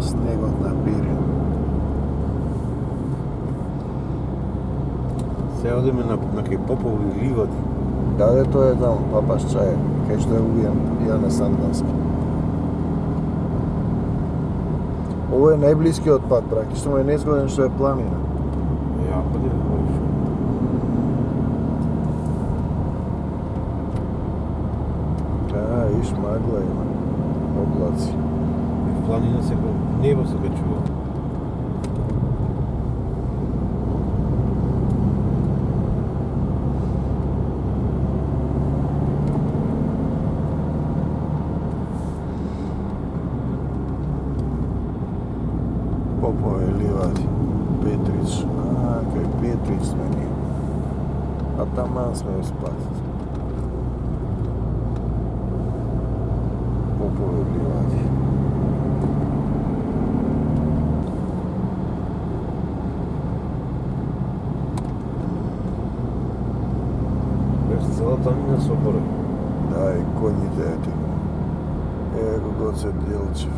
Снегот напире. Се одиме на кај Попови ливади. Даде тоа е таму, Папаш чај, кај што е убиен Јане Сандански. Ово е најблискиот пат, практично е незгоден што е планина. Ја, па да говориш. Иш магла има, облаци. Планина се небо се качува. Попове ливади, Петрич, кај Петрич сме ние. А таман сме испатите. Попове ливади. Целата мина собора. Да, и коњите ето. Ево Гоце Делчев.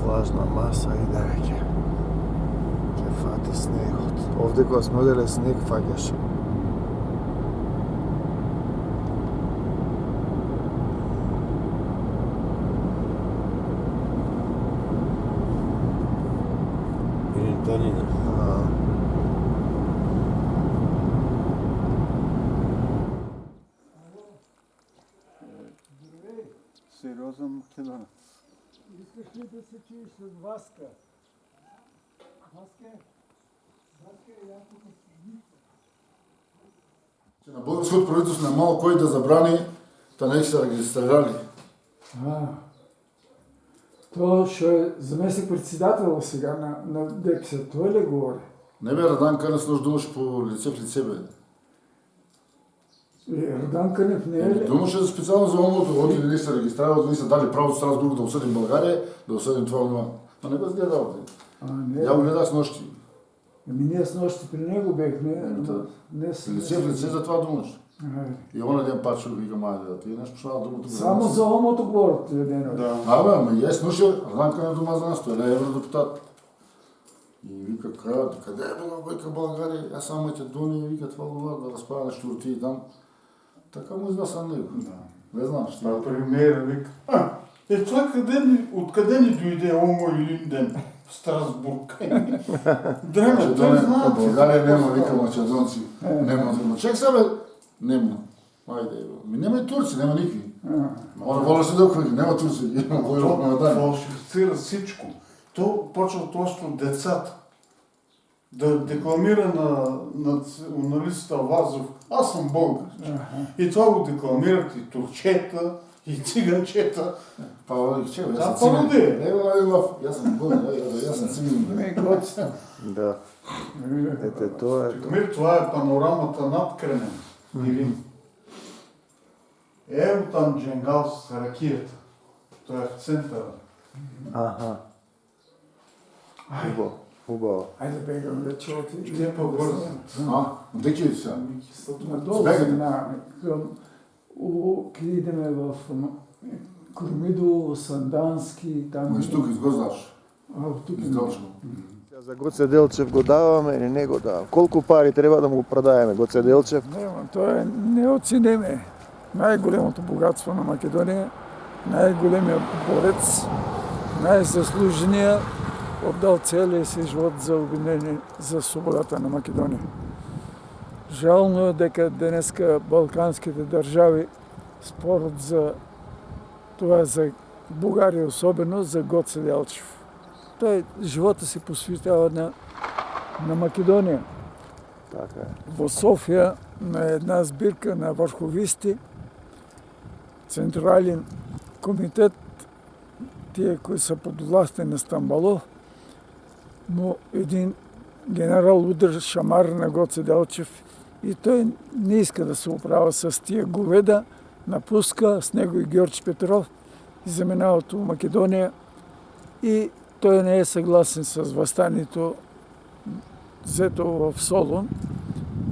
Влажна маса и дајќа. Ке фати снегот. Овде кога сме оделе снег фаќаше. Или планина. Сериозен македонец. Искаш ли да се чуеш с Васка? Васка е якото сигница. На българското правителство немало кой да забрани, та не се регистрирали. То што е заместник председател сега на ДПС, тој ли говори? Не бе, Радан Кънев нощ думаше по лице в лице, бе. Радан Кънев не е ли? Думаше специално за омото, от или не се регистрирали, не са дали право Страсбург да осъдим България, да осъдим това онова. Но не го сгледал. Не. Я го гледах с нощи. Ние с нощи при него бехме. Лице в лице за това думаш. И оня ден пак ще вика майде, ти нещо шла другото. Само за омото говорят тия денове. Да. Абе, ама е слушал, Радан Кънев дома за нас, той е евродепутат. И вика, къде е била вика България, аз само Македония, вика това да разправя нещо роти там. Така му изнася него. Не знам, ще Това премиера вика. Това откъде ни дойде Омо и Линден в Страсбург? Дреме, той знае. В България нема, вика македонци. Нема да чек сега, бе. Нема. Айде, нема и турци, нема никакви. Она воля се дълхва, нема турци. То фалшифицира всичко. То почва точно от децата. Да декламира на националиста Вазов, аз съм българ. И това го декламират и турчета, и циганчета. Павлик, че, аз съм циганин. Аз съм българ, аз съм циганин. Да. Ете, тоа е. Това е панорамата над Кремен. Ево там Дженгал с ракията. Той е в центъра. Аха. Хубаво. Убаво. Айде бегам вече от Иде по-бързо. Деки ли са? Надолу Збегате. заминаваме. Идеме в Кормидо, Сандански, там. Кој тук изгоздаш? Тук Изделчно. За Гоце Делчев го даваме или не го даваме? Колку пари треба да му продаеме Гоце Делчев? Нема, тоа е неоценеме. Најголемото богатство на Македонија, најголемиот борец, најзаслужениот, отдал целиот си живот за обвинение за слободата на Македонија. Жално е дека денеска балканските држави спорат за тоа, за Бугарија особено, за Гоце Делчев. Тој живота си посветава на Македонија. Така е. Во Софија на една збирка на врховисти, Централен комитет, тие кои се под властта на Стамболов, но един генерал удар шамар на Гоце Делчев и тој не иска да се управа с тия говеда, напуска с него и Георги Петров и заминават у Македонија и тој не е съгласен с възстанието взето в Солун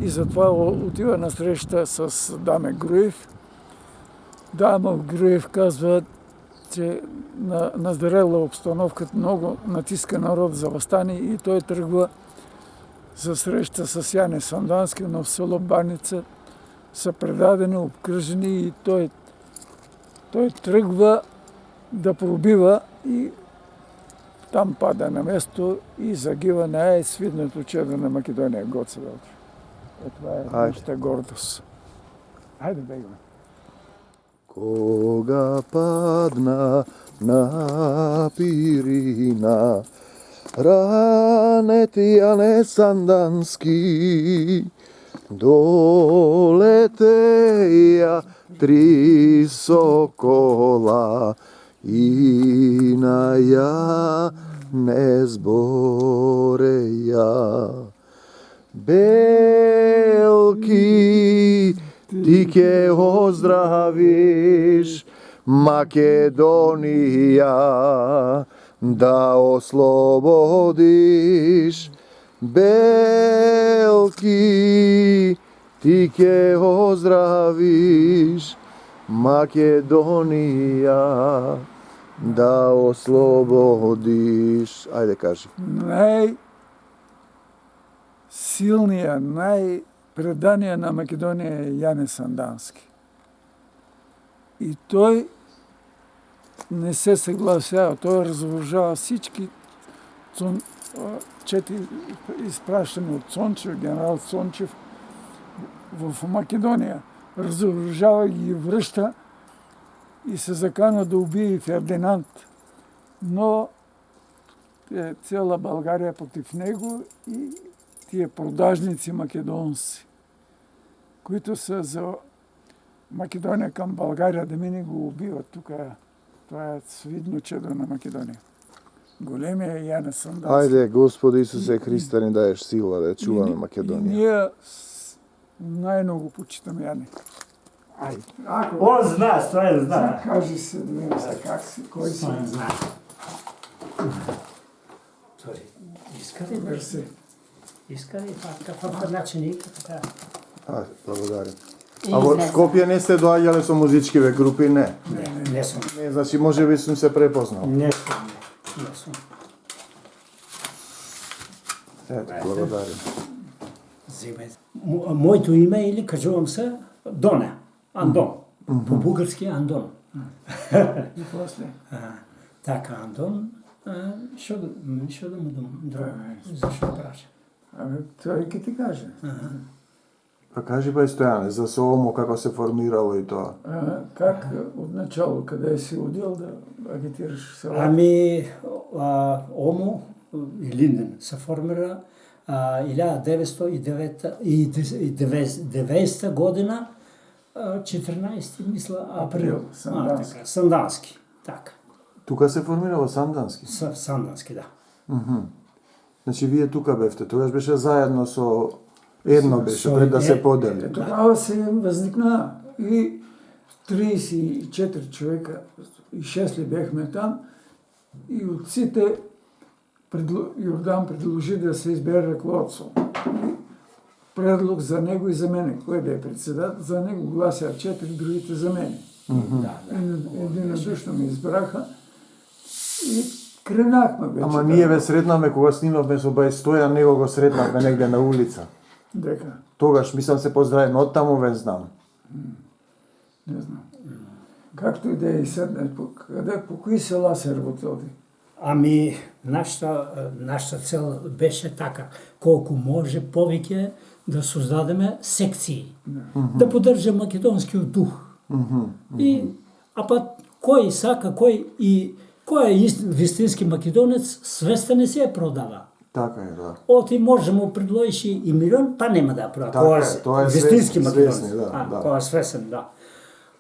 и затова отива на среща с Даме Груев. Даме Груев казва, че назрела обстановката, много натиска народ за възстание и той тръгва за среща с Яне Сандански, но в село Баница са предадени, обкръжени и той тръгва да пробива и там пада на место и загива най-свидното чедо на Македонија, Гоце Делчев. Това е нашата гордост. Хайде бегаме. Кога падна на Пирина, ранети Јане Сандански, долетеја три сокола и на ја не збореја. Белки, ти ке оздравиш Македонија, да ослободиш. Белки, ти ке оздравиш Македонија, да ослободиш. Ајде кажи. Най-силният, най-преданият на Македонија е Јане Сандански. И той не се съгласява. Той разоръжава всички четири изпращани от Цончев, генерал Цончев в Македонија. Разоръжава ги, връща и се закана да убие Фердинанд. Но цяла България против него и тия продажници македонци, които са за Македония към България да мине, го убиват. Тук това е свидно чедо на Македония. Големия Јане Сандански. Ајде, Господи Исусе Христе, ни даеш сила да чуваме Македонија. И ние най-много почитаме Јане. Ајде. Он зна, Стојан зна. Кажи се, да видим как си, кой си. Стојан зна. Тори, искали? Мерси. Искали, какъв начин и така. Благодарим. А во Скопје не сте доаѓале со музичкиве групи, не? Не сум. Не, значи може би сум се препознал. Не сум. Ето, благодарим. Моето име или кажувам се Доне. Андон. По бугарски Андон. И после. Така, Андон. Що да му дам друго? Защо праша? Той ке ти каже. Па кажи бе Стојане, за СОМО како се формирало и тоа. Как от начало, къде си удил да агитираш селата? Ами, ОМО и Линден се формира 1990 година, 14 мисля април. Сандански. Сандански. Така. Тука се формирало Сандански? Сандански, да. Значи вие тука бевте, тогаш беше заедно со едно беше, пред да се подели. Тогава се възникна и 34 човека и 6 ли бехме там и от сите Йордан предложи да се избере ръководство. Предлог за него и за мене. Кой да е председател? За него гласяха 4, другите за мене. Единодушно ме избраха и кренахме вече. Ама ние ве сретнаме кога снимавме со Бај Стојан, него го сретнавме негде на улица. Дека, Тогаш мислам се поздравиме, оттаму ве знам. не знам. Както и да е и седне, по кои села се работил ти? Ами, нашата цел беше така, колко може повеќе да создадеме секции, да поддржа македонскиот дух. А па кој сака, кој е вистински македонец, свеста не се продава. Така е, да. Оти може му предложиш и милион, па нема да продава. Така е, тоа е вистински македонец. свесни, да. Кој е свесен, да.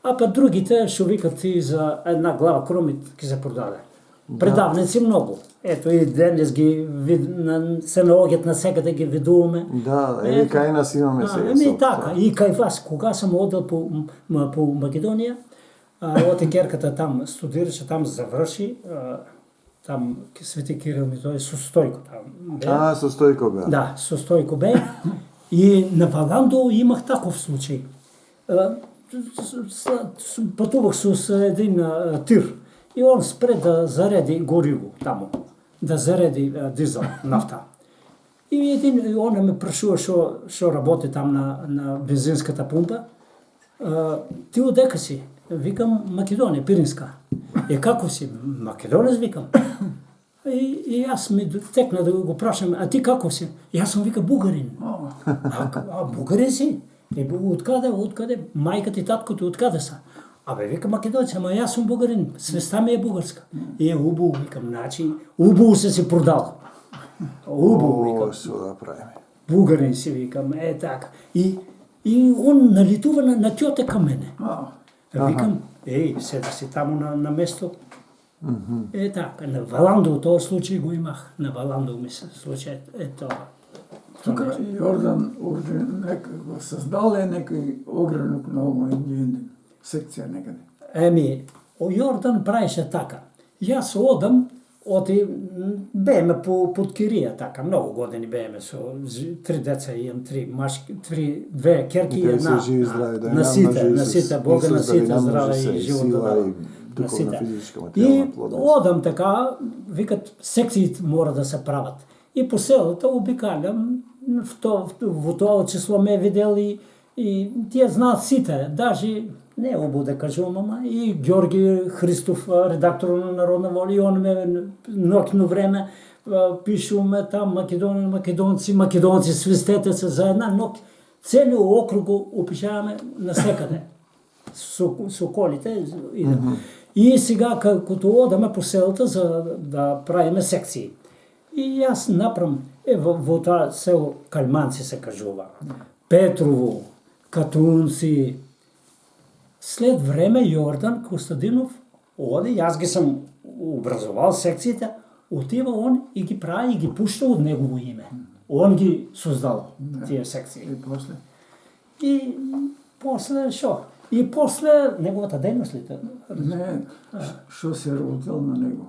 А па другите што викат ти за една глава кромит ќе се продаде. Предавници многу. Ето и денес ги се наоѓат на секаде ги видуваме. Да, и кај нас имаме сега. Еми така, и кај вас, кога сам одел по Македонија, оти керката там студираше, там заврши, там Свети Кирил ми тој со Стојко там бе. Со Стојко бе. Да, со Стојко бе. И на Валандо имах таков случај. Пътувах с един тир и он спре да зареди гориво таму, да зареди дизел, нафта. И он ме прашува шо работи там на бензинската пумпа. Ти одека си? Викам Македонија, Пиринска. Како си? Македонец викам. И аз ми текна да го прашам, а ти како си? И аз съм вика бугарин. А бугарин си? Откаде? Майката и таткото откаде са? Абе, вика македонец, ама аз съм бугарин, свеста ми е бугарска. И убаво, викам, значи, убаво се си продал. Убаво, викам. Што да правиме? Бугарин си, викам, така. И он налитува на тьоте към мене. Викам, седа си таму на место. Така, на Валандо, този случай го имах. На Валандо ми се случай, това. Тук Йордан създал ли някой огранок на огън, секция некъде? Еми, Йордан правеше така. И аз одам, бееме под Кирия, така, много години бееме, со 3 деца имам, 3 машки, 2 керки и една. На сите, Бога на сите, здраве и живота на сите. И одам така, викат, секциите мора да се правят. И по селата обикалям, в това число ме видел и тия знаят сите, даже не обо да кажувам, ама и Георги Христов, редактор на Народна воля, и он ме нокно време пишуваме там македонци, свистете се за една нок. Целият округ го опишаваме насекъде, с околите. И сега, като одаме по селата, за да правиме секции. И аз направам, в това село Кальманци се кажува, Петрово, Катунци. След време Йордан Костадинов оди, аз ги съм образовал секциите, отива он и ги прави и ги пуща от негово име. Он ги създал тия секции. И после? И после шо? И после неговата дейност ли? Не, шо се работил на него?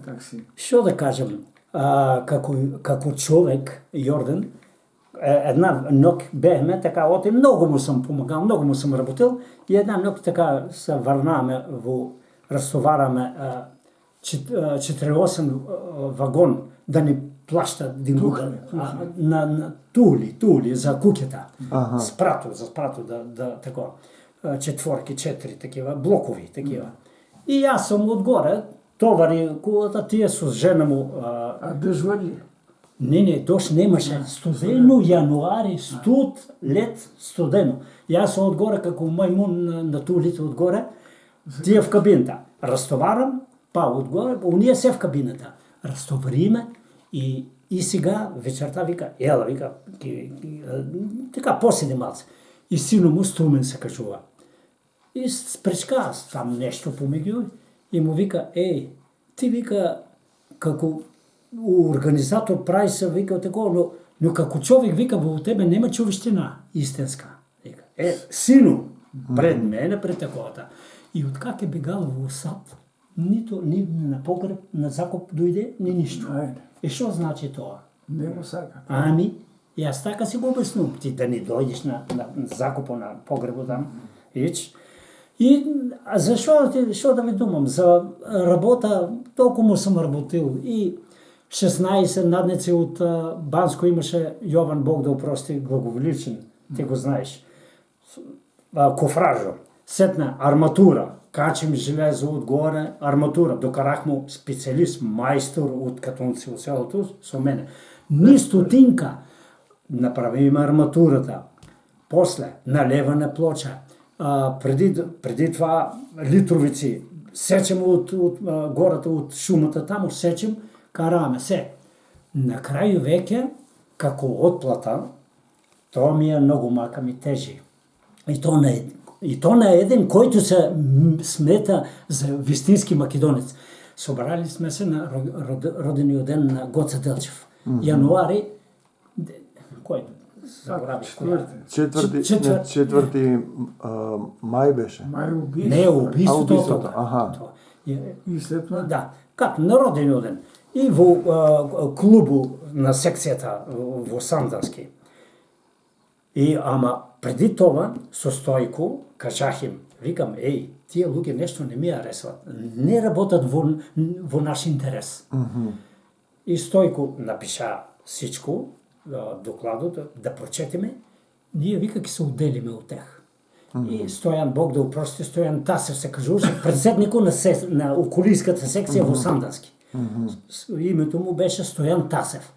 Как си? Що да кажем, како човек, Йордан, една ног бехме, така, оти много му съм помагал, много му съм работил и една ног така се върнаваме, разтовараме 4-8 вагон да ни плаща на тули за кукета, за спрато да такова. 4 такива, блокови такива. И аз съм отгоре, товари кулата, тия с жена му. Дъжва ли? Не, дощ немаше. Студено, януари, лед, студено. И аз съм отгоре, како маймун на тулите отгоре, тия в кабината. Разтоварам, па отгоре, уния се в кабината. Разтовариме и сега вечерта вика, ела, вика, така поседи малце. И сино му Струмен се кажува. И спречка аз там нещо помегил и му вика, ти вика, како организатор прави се, вика такова, но како човек, вика, во тебе нема човещина истинска. Вика, сино, пред мене, пред таковата. И откак е бегал во сад, нито ни на погреб, на закоп дойде, ни нищо. Ајде, И що значи това? не го сака. Ами, и аз така си го обяснувам. Ти да не дойдеш на закупа, на погреба там. И защо да ви думам? За работа, толкова съм работил. И 16 надници от Банско имаше Йован, Бог да опрости, благовеличен. Ти го знаеш. Кофражо. Сетна арматура. Качим железо отгоре, арматура. Докарах му специалист, майстор от Катунци, от селото, со мене. Ни стотинка. Направим арматурата. После налеване плоча. Преди това литровици. Сечем от гората, от шумата там, сечем, караме се. Накраю веќе, како отплата, тоа ми е многу мака ми тежи. И то на еден, който се смета за вистински македонец. Собрали сме се на родениот ден на Гоце Делчев. Януари, кој? Забравих која. 4 мај беше. Мај убийство. Не, убийството. убийството, аха. И след това? Да, как на родениот ден. И во клубу на секцијата во Сандански. Ама преди това, со Стојко, кажах им, викам, тие луѓе нешто не ми аресват. Не работат во наш интерес. И Стојко напиша всичко, докладот, да прочетиме, ние вика ќе се отделиме од тех. И Стојан, Бог да упрости, Стојан Тасев се кажуваше, председникот на околиската секција во Сандански. Името му беше Стојан Тасев.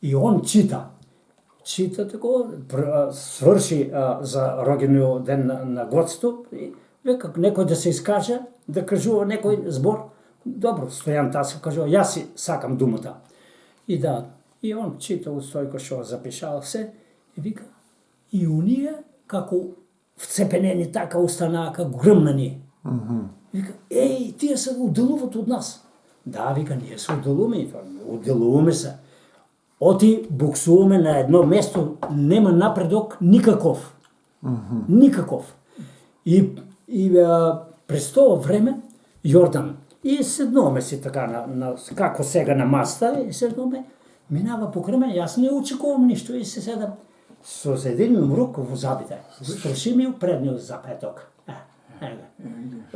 И он чита тако, свърши за родениот ден на Гоцето, и века некој да се изкаже, да кажува некој збор. Добро, Стојан Тасев кажува, јас си сакам думата. И он чита од Стојко што запишал се, и вика, и оние како вцепенени така останака грмнани. Вика, тие се отделуват од нас. Да, вика, ние се отделуваме се. Оти буксуваме на едно место, нема напредок никаков. Никаков. И през това време Јордан, и седнуваме си така, како сега на маста, и седнуваме, минава покрај мене, јас не очекувам ништо, и се седам со един юмрук во зъбите. Строши ми предниот запеток.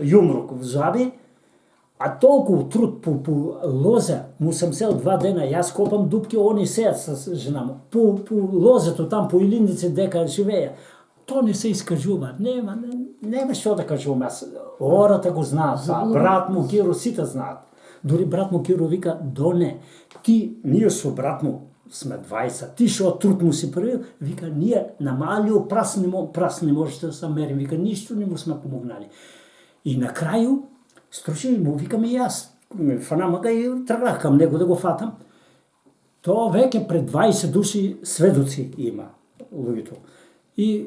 Юмрук во зъби, а толкова труд по лоза, му съм сел 2 дена, јас копам дупки, они сеят с жена му. По лозето там, по илиндици дека живея, то не се изкажува. Нема што да кажувам аз. Ората го знаат, брат му Киро, сите знаат. Дори брат му Киро вика, ние со брат му сме 20, ти шо труд му си правил, вика, ние на малио прас не можете да се мерим, вика, ништо не му сме помогнали. И на крају, струши му, викам и аз, фанама га и тргнах към него да го фатам. То веќе пред 20 души сведоци има, луѓето. И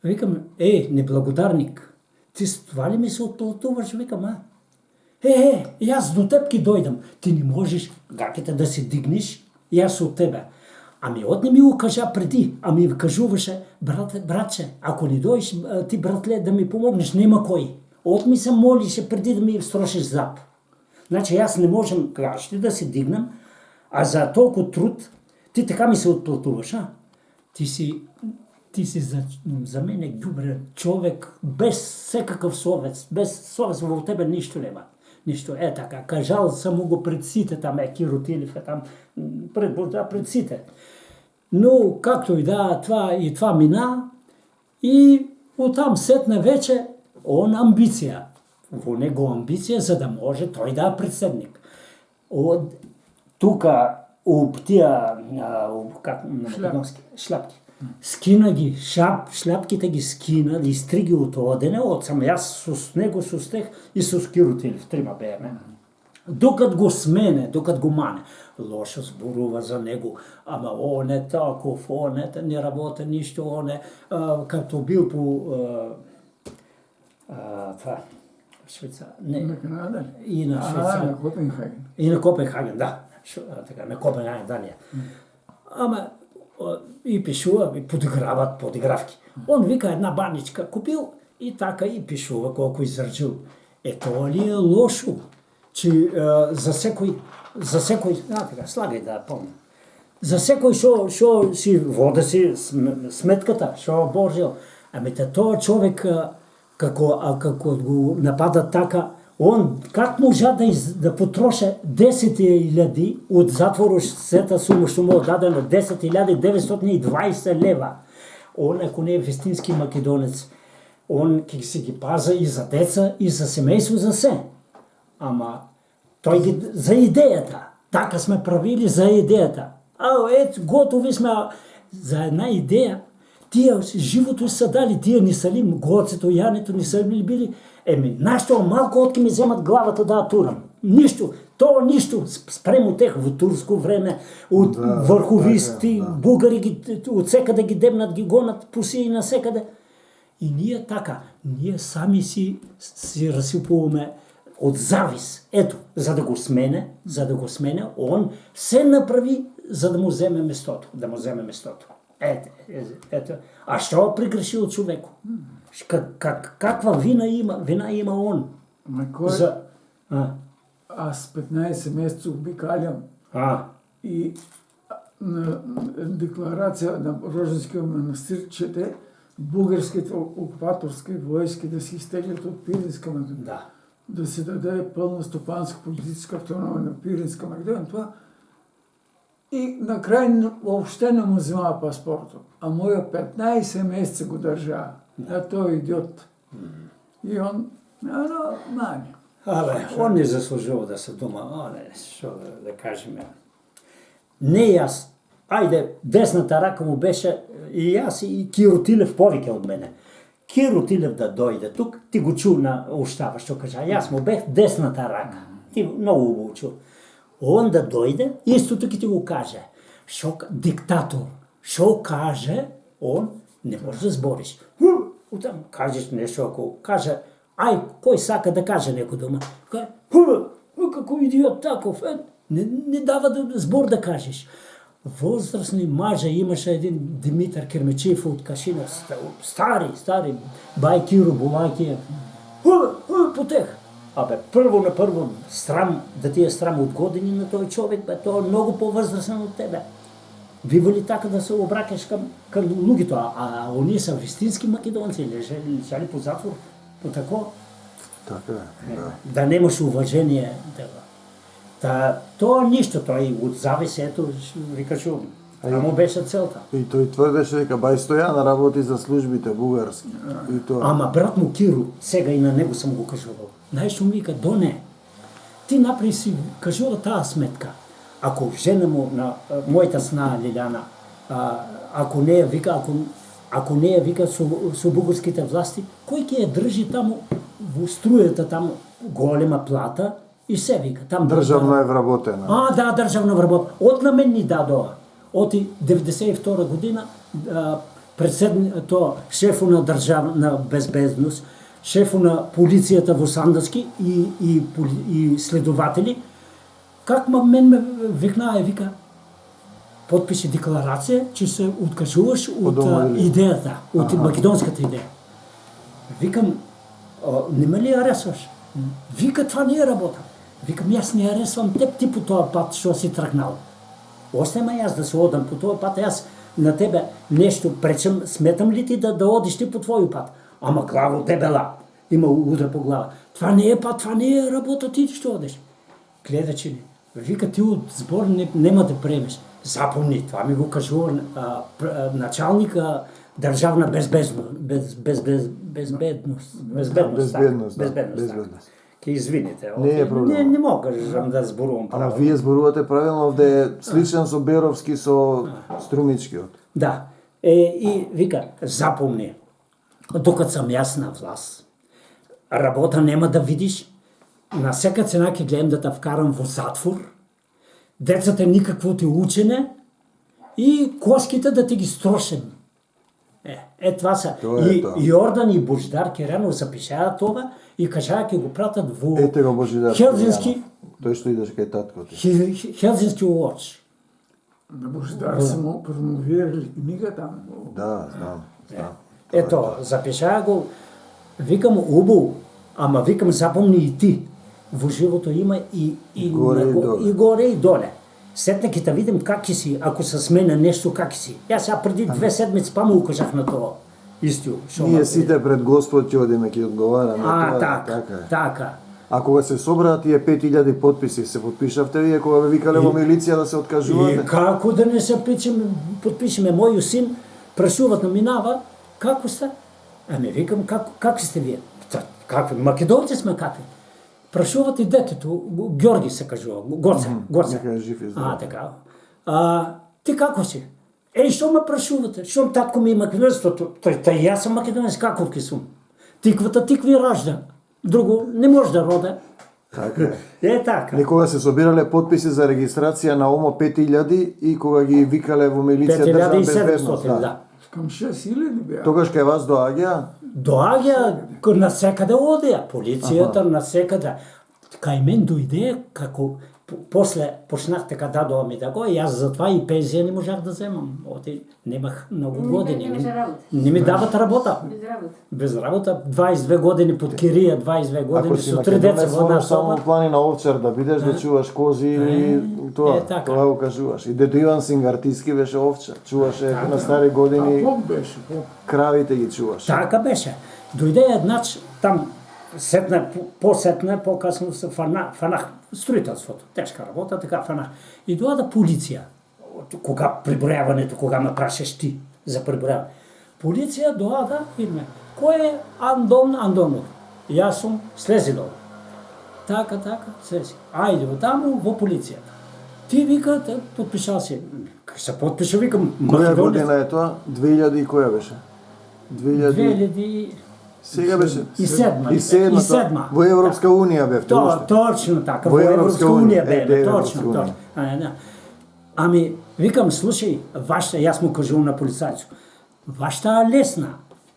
викам, неблагодарник, ти с това ли ми се отплатуваш, викам, јас до теб ки дојдам, ти не можеш гаките да се дигнеш, јас от тебе. Ами от не ми го кажа преди, ми кажуваше, братче, ако не дойдеш ти, братле, да ми помогнеш, нема кој. От ми се молише преди да ми строшиш зап. Значи аз не можем, кажете, да се дигнам, а за толкова труд, ти така ми се отплатуваш, Ти си за мене ѓубрен човек, без секакъв совест, без совест во тебе нищо нема. Нищо така, кажал съм го пред сите там, Киро Тилев там, пред сите. Но както и да, това мина и оттам сетна вече он амбиция. Во него амбиция, за да може той да е председник. Тука у тия шляпки. Скина ги, шляпките ги скина, изтриги от одене, отсам аз с него сустех и с Киро Тилев, 3 бееме. Докато го смене, докато го мане. Лошо зборува за него, ама он е таков, он е, не работа нищо, он е, като бил по това, Швейцар, не. На Канада ли? И на Швейцар. На Копенхаген. И на Копенхаген, да. Така, на Копенхаген, Дания. Ама и пишува, и подиграват подигравки. Он вика една баничка купил и така и пишува колко израчил. Тоа ли е лошо? Че за секој, така, слагај да помня. За секој што си вода си сметката, што борзел. Ами тоа човек како го нападат така, он как можа да потроше 10.000 од затворот, сета сума што му дадено 10.920 лева. Он ако не е вистински македонец, он ќе си ги паза и за деца, и за семејство, за се. Ама тој ги за идејата. Така сме правили за идејата. Готови сме за една идеја. Тие живото се дали, тие ни са ли гоцето, јането ни са ли били. Нашто малко отки ми земат главата да ја турам. Ништо, тоа ништо спремо тех во турско време, од врховисти, бугари ги од секаде ги дебнат, ги гонат по сија и на секаде. И ние така, ние сами си расипуваме од завис. Ето, за да го смене, он се направи за да му земе местото, Ето. А што прегрешил човеко? Каква вина има? Вина има он. Ма кој? Аз 15 месеци обикалям и на декларација на Роженскиот манастир чете бугарските окупаторски војски да се изтеглят од Пиринска Македонија. Да се даде пълна стопанска политическа автономия на Пиринска Македонија. Това и на крај въобще не му взема паспорта. А моя 15 месеца го държа. Тој идиот. И он, мани. Он не заслужува да се дума. Што да кажеме. Не јас. Ајде, десната рака му беше и јас и Киро Тилев повеќе од мене. Киро Тилев да дојде тук, ти го чу на устава што кажа. Јас му бех десната рака. Ти многу го чу. Он да дојде, исто тук ти го каже. Диктатор. Шо каже, он не може да збориш. Утам кажеш нешто, ако каже, кој сака да каже некој дума. Како идиот таков, не дава збор да кажеш. Возрастни мажа имаше един Димитар Кермечиев од Кашина, стари, бај Киро Булакиев. Потех. Прво на прво срам, да ти е срам од години на тој човек, тоа е многу повозрастен од тебе. Бива ли така да се обракаш кам луѓето, а оние са вистински македонци, лежали по затвор, по тако? Така е, да немаш уважение. Тоа ништо, тој од завис, ето, викаш, му беше целта. И тој тврдеше дека бај Стојан работи за службите бугарски. Ама брат му Киро, сега и на него сам го кажувал. Знаеш што ми вика, доне, ти направи си, кажува таа сметка. Ако жена му, на мојата сна Лиляна, ако не ја вика со бугарските власти, кој ќе ја држи таму во струјата, таму голема плата и се вика. Државно е вработена. Да, државно е вработена. Од на мен ни дадоа. Од 92 година шефу на државна безбедност, шефу на полицијата во Сандаски и следователи, как мен ме викнаа, вика, подпиши декларација, че се откажуваш од идејата, од македонската идеја. Викам, нема ли аресваш? Вика, това не е работа. Викам, јас не аресвам теб, ти по тоа пат што си тргнал. Остема јас да се одам по тој пат, јас на тебе нешто пречам, сметам ли ти да одиш ти по твој пат? Ама главо дебела, има удра по глава. Това не е пат, това не е работа, ти што одиш? Гледачи ли, вика, ти од збор нема да премеш. Запомни, това ми го кажува началника државна безбедност. Ке извините, не можам да зборувам правилно. Ама вие зборувате правилно, овде е сличен со Беровски, со Струмичкиот. Да, и вика, запомни, докато сам јас на власт, работа нема да видиш, на сека цена ќе гледам да те вкарам во затвор, децата никакво ти учене и коските да ти ги строшем. Това са. И Јордан и Божидар Керенов запишаат това и кажаа ќе го пратат во Хелзински. Тој што идеш кај татко ти. Хелзински уоч. На Божидар се му промовирали книга там. Да, знам. Ето, запишаа го, викам убаво, Ама викам, запомни и ти. Во живото има и Горе и доле. и горе и доле. Сетне ќе те видим как си, ако се смене нещо, как си. Јас сега преди 2 седмици па му укажав на тоа. Истиот. Ние сите пред Господ ќе одиме ќе одговараме. А, Тоа, така, е. така. А кога се собраа тие 5000 потписи, се потпишавте вие кога ве викале во милиција да се И откажувате? како да не се подпишеме, мојот син прашуват на минава, како сте? Ами викам, как сте вие? Какви? Македонци сме какви? Прашуват и детето, Георги се кажува, Гоце. Нека е жив и здрав. Така. Ти како си? Што ме прашувате? Што татко ми е македонството? Тај јас сум македонец, каков ки сум? Тиквата тикви ражда. Друго не може да рода. Така е. Така. Некога се собирале потписи за регистрација на ОМО 5000 и кога ги викале во милиција државна безбедност. 5700, да. Към 6000 бяха. Тогаш кај вас доаѓа, Доаѓа насекаде одеа, полицијата насекаде. Кај мен дојде како после почнах така дадоа ми тако, јас затоа и пензија не можах да земам. Оти немах многу години. Не ми дават работа. Без работа. Без работа 22 години под кирија, 22 ако години си со 3 деца македонец, во една можеш само соба. во планина Овчар да бидеш да чуваш кози или тоа, така. тоа го кажуваш. И дето Иван Сингартиски беше овчар, чуваше на стари години, Поп беше, поп. кравите ги чуваше. Така беше. Дојде еднач там сетне, покасно се фанах строителството. Тешка работа, така фанах. И доаѓа полиција. Кога прибројаването, кога ме прашаш ти за прибројаване. Полиција доаѓа и ме. Кој е Андон Андонов? Јас сум слези долу. Така, слези. Ајде таму во полицијата. Ти вика, те потпишал си. Се потпиша, викам, Која година е тоа? 2000 и која беше? 2000 Сега беше И седма. И седма. И седма. Во Европска унија бевте уште. Точно така, Во во Европска Европска унија унија, бе, Европска точно, унија. точно. Ами, викам, слушај, вашата, јас му кажувам на полицајцу, вашата е лесна.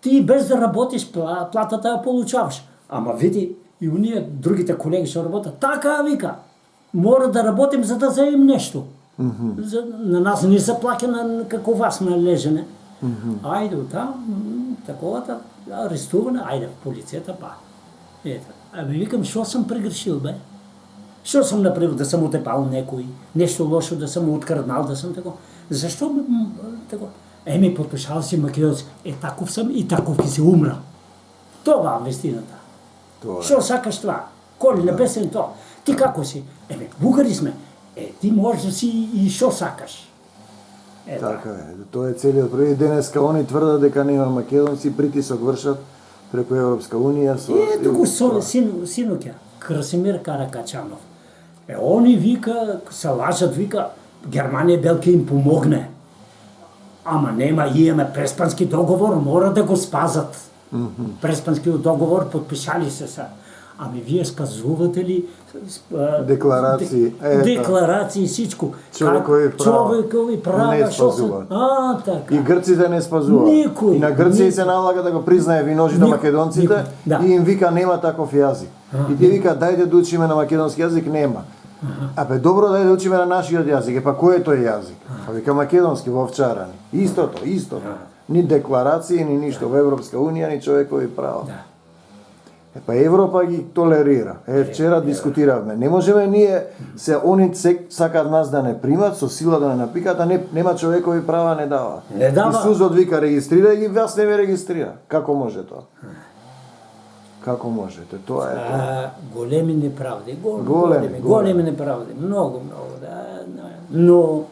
Ти без да работиш, платата ја получаваш. Ама види, и оние другите колеги што работат, така вика, мора да работим за да земем нешто. На нас не се плаќа како вас на лежене. Ајде оттам, таковата, арестуване, ајде в полицијата, па. Ето. Ами викам, што сум прегрешил, бе? Што сум направил, да сум утепал некој, нешто лошо, да сум откраднал, да сум тако. Зашто тако? Еми, потпишал си македонски. Таков сум и таков ќе си умра. Това е вистината. Тоа е. Што сакаш това? Коли небесен тоа? Ти како си? Еме, бугари сме. Ти можеш да си и што сакаш. Така е. Тоа е целиот проект. Денеска они тврдат дека нема македонци, притисок вршат преку Европска унија со Туку синуќа, Красимир Каракачанов. Они вика, се лажат, вика, Германија белке им помогне. Ама нема, имаме Преспански договор, мора да го спазат. Преспанскиот договор подпишали се. Ами вие спазувате ли декларации? Декларации и всичко. Човекови права. Не спазуваат. Така. И грците не спазуваат. Никој. И на Грција се налага да го признае виножите македонците никој, да. и им вика нема таков јазик. И ти вика дајде да учиме на македонски јазик, нема. А бе добро дајде да учиме на нашиот јазик. Па кој е тој јазик? Па вика македонски во Овчарани. Истото. Ни декларации, ни ништо во Европска унија, ни човекови права. Па Европа ги толерира. Вчера дискутиравме. Не можеме ние они сакаат нас да не примат, со сила да не напикат, а нема човекови права, не дава. Не дава. Исусот вика регистрира ги, вас не ме регистрира. Како може тоа? Како можете? Тоа е тоа. Големи неправди. Големи. Големи неправди. Многу, да. Но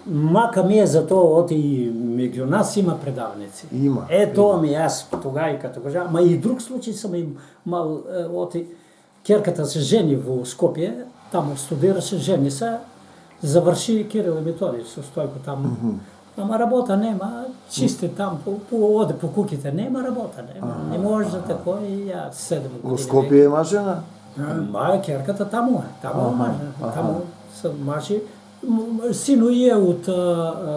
мака ми е за тоа, оти меѓу нас има предавници. Има. Тоа ми јас тога и като кажа, ма и друг случај сам имал, оти керката се жени во Скопје, таму студираше, жени се, заврши Кирил и Методиј со Стојко таму. Ама работа нема, чисти там, оде по куките, нема работа, не може да тако и ја 7 години. Во Скопје има жена? Ма керката таму е, таму се мажи. Сину е од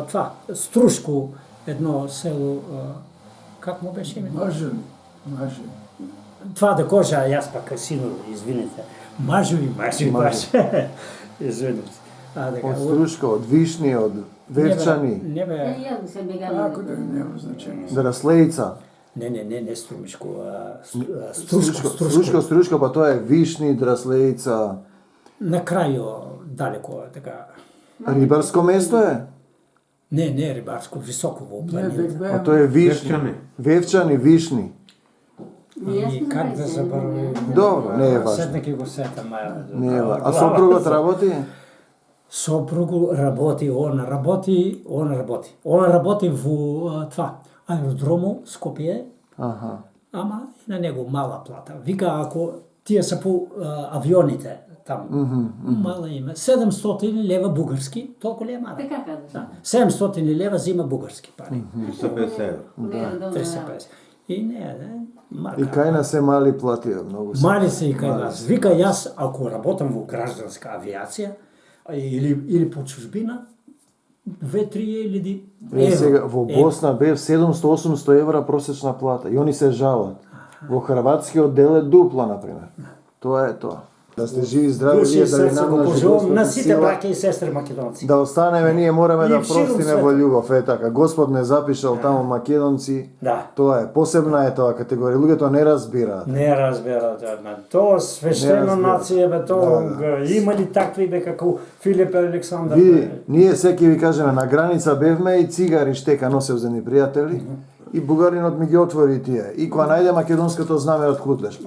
това, Струшко, едно село, как му беше име? Мажен. Това да кажа, јас пак сину, извините. Мажови, баше. Извинете. Од Струшко, од Вишни, од Верчани, Не бе. Јас се бегам. Ако да няма значение. Драслеица. Не Струмишко, Струшко. Струшко, па тоа е Вишни, Драслеица. На крајо, далеко, така. Рибарско место е? Не рибарско, високо во планината. А тоа е Вишни. Вевчани. Вевчани, Вишни. И как да забравам? Добро, не е важно. Седна ќе го сетам. Не е важно. А сопругот работи? Сопругу работи, он работи. Он работи во това аеродрому Скопје, Аха. ама и на него мала плата. Вика, ако тие се по авионите там, мала име, 700 лева бугарски, толку ли е мала? Така казваш. Да. 700 лева взима бугарски пари. 350 евро. 350. И не, мака. И кај нас се мали плати, многу се. Мали се и кај нас. Вика, јас ако работам во гражданска авиација или по чужбина, 2-3 Е, сега, евро. во Босна бев 700-800 евра просечна плата и они се жалат. Во хрватскиот дел е дупла, например. Тоа е тоа. Да сте живи и здрави, Души и вие да ви срце го намножи пожелам Господ на и сите сила. браќа и сестри македонци. Да останеме, ние мораме И да ширум простиме света. во љубов, е така. Господ не запишал таму македонци. Да. Тоа е, посебна е тоа категорија. Луѓето не разбираат. Не разберат, тоа свештена Не разберат. нација, бе, тоа има ли такви бе како Филип Александар? Ви, ние секи ви кажеме, на граница бевме и цигари штека носев за ни пријатели. И бугаринот ми ги отвори тие. И кога најде македонското знаме од Кутлеш.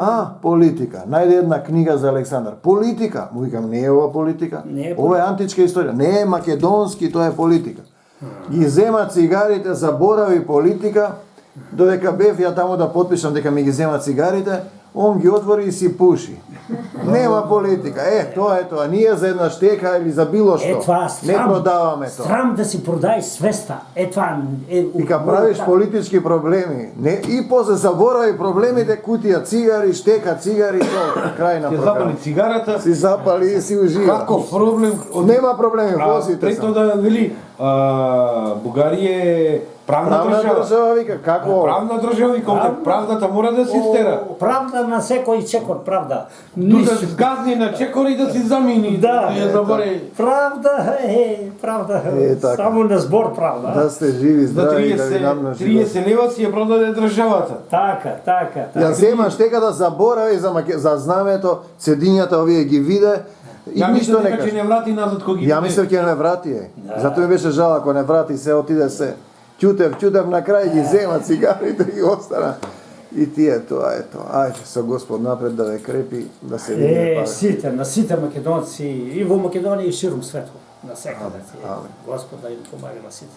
Политика. Најде една книга за Александар. Политика. Му викам, не е ова политика. Не е Ова е античка историја. Не е македонски, тоа е политика. Ги зема цигарите, заборави политика, додека бев ја таму да потпишам дека ми ги зема цигарите, он ги отвори и си пуши. Нема политика. Тоа е тоа. Ние за една штека или за било што. Това не срам. продаваме тоа. Срам да си продај свеста. Това е... И кога правиш политички проблеми, не и после заборави проблемите, кутија цигари, штека цигари, тоа крај на Ќе програм. запали цигарата. Си запали и си ужива. Како проблем? Нема проблеми, возите Прето се. да вели, Бугарија е правна Правна држава. држава вика, како? Правна држава и овде правдата мора да се стера. Правда на секој чекор, правда. Ту да се згазни на чекори да си замени. Да. ја заборави. Правда, така. само на збор правда. Да сте живи, За здрави, да ви намножи. 30 лева си ја продаде државата. Така. Ја зема штека да заборави за знамето, цедињата овие ги виде и Ја ништо мислам не дека ќе каже. не врати назад кога ги Ја мислев ќе не врати е. Зато ми беше жал ако не врати се, отиде се. Ќутев на крај ги зема цигарите и остана. И тие, тоа е тоа. Ајде со Господ напред да ве крепи, да се види На сите македонци и во Македонија и ширум светот, на секаде. Амен. Господ да им помага на сите.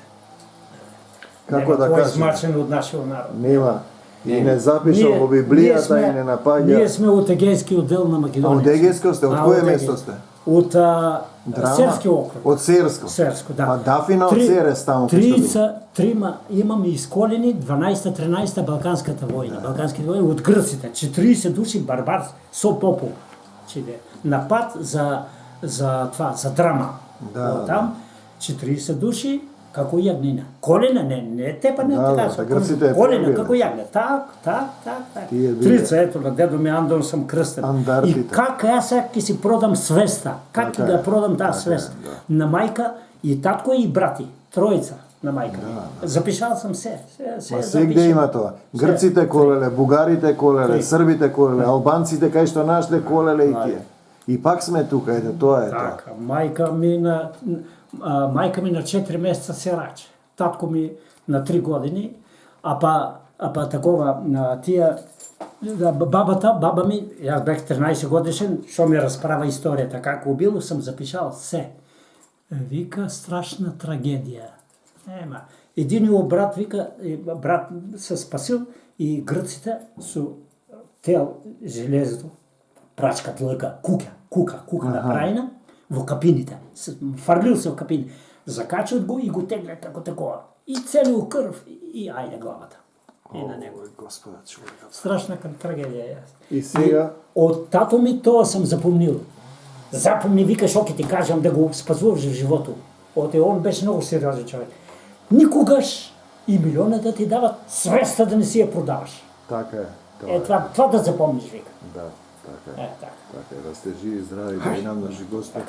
Како да кажем? кажем? Измачен од нашиот народ. Нема. И не запишал во Библијата и не напаѓа. Ние сме од Егејскиот дел на А Македонија. од Егејско сте, од кое место сте? Од Драма? Серски округ. Од Серско. Серско, да. А Дафина од Серес таму кај што бил. Трима имаме исколени 12-13 Балканската војна. Балканските војни од грците. 40 души барбар со попол. На пат за драма. Да, Там 40 души како јагнина. Колена, не тепа, не Да, така. да, грците е Колена, пребиле. како јагне. Так. Тие биле. Трица, ето, на дедо ми Андон сам крстен. Андартите. И как јас сега ќе си продам свеста? Как ќе Така да е, продам таа така е, свеста? да. На мајка и татко и брати. Тројца на мајка ми. Запишал сам се. Ма сегде има тоа. Грците колеле, бугарите колеле, србите колеле, албанците кај што нашле колеле и тие. И пак сме тука, ете, тоа е тоа. Така, мајка ми на 4 месеца се раче. Татко ми на 3 години, а па такова тие баба ми, јас бех 13 годишен, што ми расправа историјата како било, сам запишал се. Вика страшна трагедија. Нема. Единиот брат вика, брат се спасил и грците со тел железото прачкат лъка, кука направена во капините. Фарлил се во капини. Закачат го и го теглят како такова. И целиот крв и ајде главата. И на него. Господа, човека. Страшна трагедија јас. И сега? Од тато ми тоа сам запомнил. Запомни, вика, што ќе ти кажам да го спасуваш в животот. Он беше многу сериозен човек. Никогаш и милионата ти дават свеста да не си ја продаваш. Така е. Това да запомниш, вика. Да, така е. Така. Така е, да сте живи, здрави, да ви намножи Господ.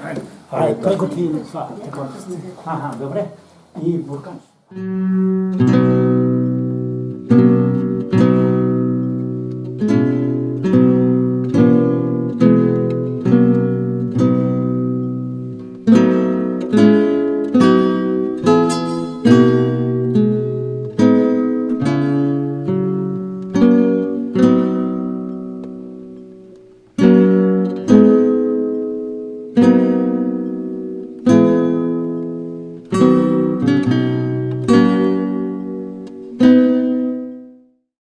Ајде, преготви това. Добре? И буркан.